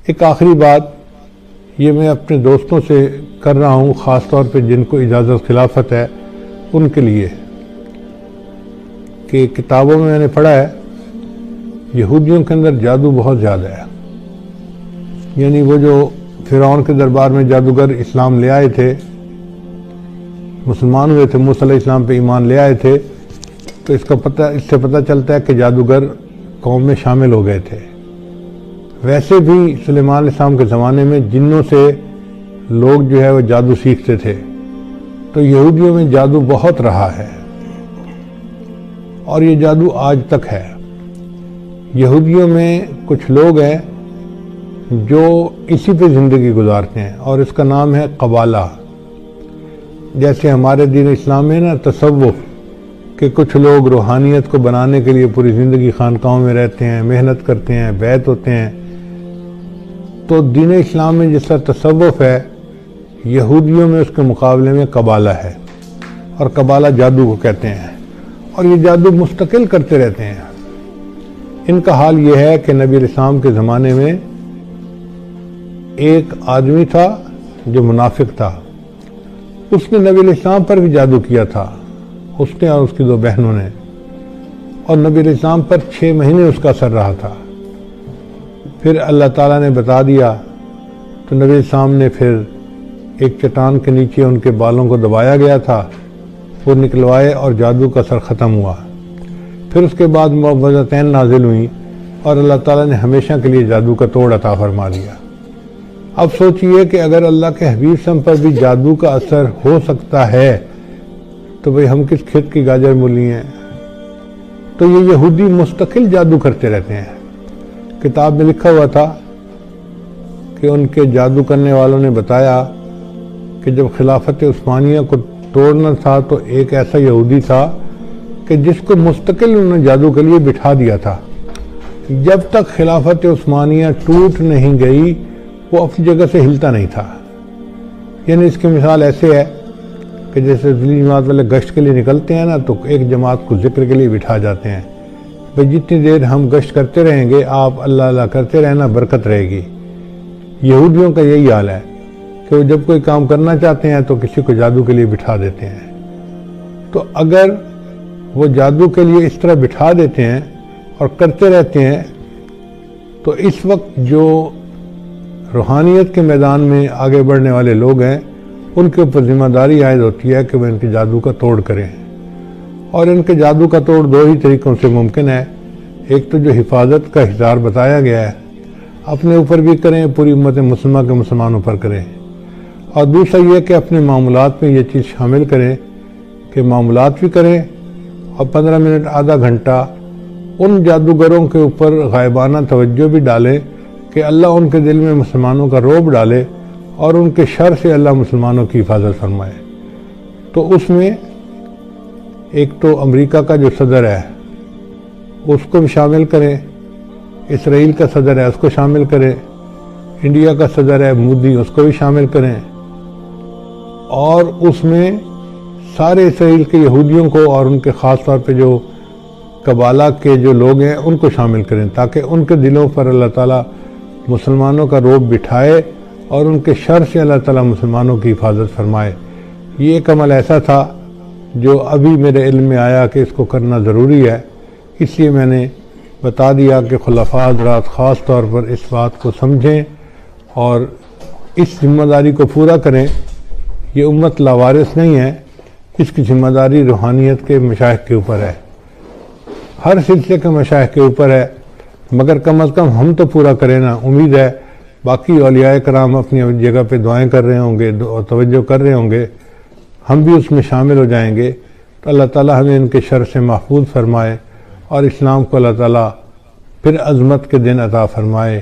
ایک آخری بات یہ میں اپنے دوستوں سے کر رہا ہوں، خاص طور پہ جن کو اجازت خلافت ہے ان کے لیے، کہ کتابوں میں نے پڑھا ہے یہودیوں کے اندر جادو بہت زیادہ ہے. یعنی وہ جو فرعون کے دربار میں جادوگر اسلام لے آئے تھے، مسلمان ہوئے تھے، موسیٰ علیہ السلام پہ ایمان لے آئے تھے، تو اس سے پتہ چلتا ہے کہ جادوگر قوم میں شامل ہو گئے تھے. ویسے بھی سلیمان علیہ السلام کے زمانے میں جنوں سے لوگ جو ہے وہ جادو سیکھتے تھے، تو یہودیوں میں جادو بہت رہا ہے اور یہ جادو آج تک ہے. یہودیوں میں کچھ لوگ ہیں جو اسی پہ زندگی گزارتے ہیں اور اس کا نام ہے قبالہ. جیسے ہمارے دین اسلام میں نا تصوف، کہ کچھ لوگ روحانیت کو بنانے کے لیے پوری زندگی خانقاہوں میں رہتے ہیں، محنت کرتے ہیں، بیعت ہوتے ہیں. تو دین اسلام میں جس طرح تصوف ہے، یہودیوں میں اس کے مقابلے میں قبالہ ہے، اور قبالہ جادو کو کہتے ہیں، اور یہ جادو مستقل کرتے رہتے ہیں. ان کا حال یہ ہے کہ نبی علیہ السلام کے زمانے میں ایک آدمی تھا جو منافق تھا، اس نے نبی علیہ السلام پر بھی جادو کیا تھا، اس نے اور اس کی 2 بہنوں نے، اور نبی علیہ السلام پر 6 مہینے اس کا اثر رہا تھا. پھر اللہ تعالیٰ نے بتا دیا تو نبی علیہ السلام نے پھر ایک چٹان کے نیچے ان کے بالوں کو دبایا گیا تھا، وہ نکلوائے اور جادو کا اثر ختم ہوا. پھر اس کے بعد معوذتین نازل ہوئیں اور اللہ تعالیٰ نے ہمیشہ کے لیے جادو کا توڑ عطا فرما دیا. اب سوچئے کہ اگر اللہ کے حبیب صلی اللہ علیہ وسلم پر بھی جادو کا اثر ہو سکتا ہے تو بھئی ہم کس کھیت کی گاجر مولی ہیں. تو یہ یہودی مستقل جادو کرتے رہتے ہیں. کتاب میں لکھا ہوا تھا کہ ان کے جادو کرنے والوں نے بتایا کہ جب خلافت عثمانیہ کو توڑنا تھا تو ایک ایسا یہودی تھا کہ جس کو مستقل انہوں نے جادو کے لیے بٹھا دیا تھا. جب تک خلافت عثمانیہ ٹوٹ نہیں گئی وہ اپنی جگہ سے ہلتا نہیں تھا. یعنی اس کی مثال ایسے ہے کہ جیسے ذیلی جماعت والے گشت کے لیے نکلتے ہیں نا، تو ایک جماعت کو ذکر کے لیے بٹھا جاتے ہیں، بھئی جتنی دیر ہم گشت کرتے رہیں گے آپ اللہ اللہ کرتے رہنا، برکت رہے گی. یہودیوں کا یہی حال ہے کہ وہ جب کوئی کام کرنا چاہتے ہیں تو کسی کو جادو کے لیے بٹھا دیتے ہیں. تو اگر وہ جادو کے لیے اس طرح بٹھا دیتے ہیں اور کرتے رہتے ہیں تو اس وقت جو روحانیت کے میدان میں آگے بڑھنے والے لوگ ہیں ان کے اوپر ذمہ داری عائد ہوتی ہے کہ وہ ان کے جادو کا توڑ کریں. اور ان کے جادو کا توڑ 2 ہی طریقوں سے ممکن ہے. ایک تو جو حفاظت کا حصار بتایا گیا ہے اپنے اوپر بھی کریں، پوری امت مسلمہ کے مسلمانوں پر کریں، اور دوسرا یہ کہ اپنے معاملات میں یہ چیز شامل کریں کہ معاملات بھی کریں اور 15 منٹ آدھا گھنٹہ ان جادوگروں کے اوپر غائبانہ توجہ بھی ڈالیں کہ اللہ ان کے دل میں مسلمانوں کا رعب ڈالے اور ان کے شر سے اللہ مسلمانوں کی حفاظت فرمائے. تو اس میں ایک تو امریکہ کا جو صدر ہے اس کو بھی شامل کریں، اسرائیل کا صدر ہے اس کو شامل کریں، انڈیا کا صدر ہے مودی اس کو بھی شامل کریں، اور اس میں سارے اسرائیل کے یہودیوں کو اور ان کے خاص طور پہ جو قبالہ کے جو لوگ ہیں ان کو شامل کریں، تاکہ ان کے دلوں پر اللہ تعالیٰ مسلمانوں کا رعب بٹھائے اور ان کے شر سے اللہ تعالیٰ مسلمانوں کی حفاظت فرمائے. یہ ایک عمل ایسا تھا جو ابھی میرے علم میں آیا کہ اس کو کرنا ضروری ہے، اس لیے میں نے بتا دیا کہ خلفاء حضرات خاص طور پر اس بات کو سمجھیں اور اس ذمہ داری کو پورا کریں. یہ امت لاوارث نہیں ہے، اس کی ذمہ داری روحانیت کے مشائخ کے اوپر ہے، ہر سلسلے کے مشائخ کے اوپر ہے، مگر کم از کم ہم تو پورا کریں نا. امید ہے باقی اولیاء کرام اپنی جگہ پہ دعائیں کر رہے ہوں گے اور توجہ کر رہے ہوں گے، ہم بھی اس میں شامل ہو جائیں گے تو اللہ تعالیٰ ہمیں ان کے شر سے محفوظ فرمائے اور اسلام کو اللہ تعالیٰ پھر عظمت کے دن عطا فرمائے.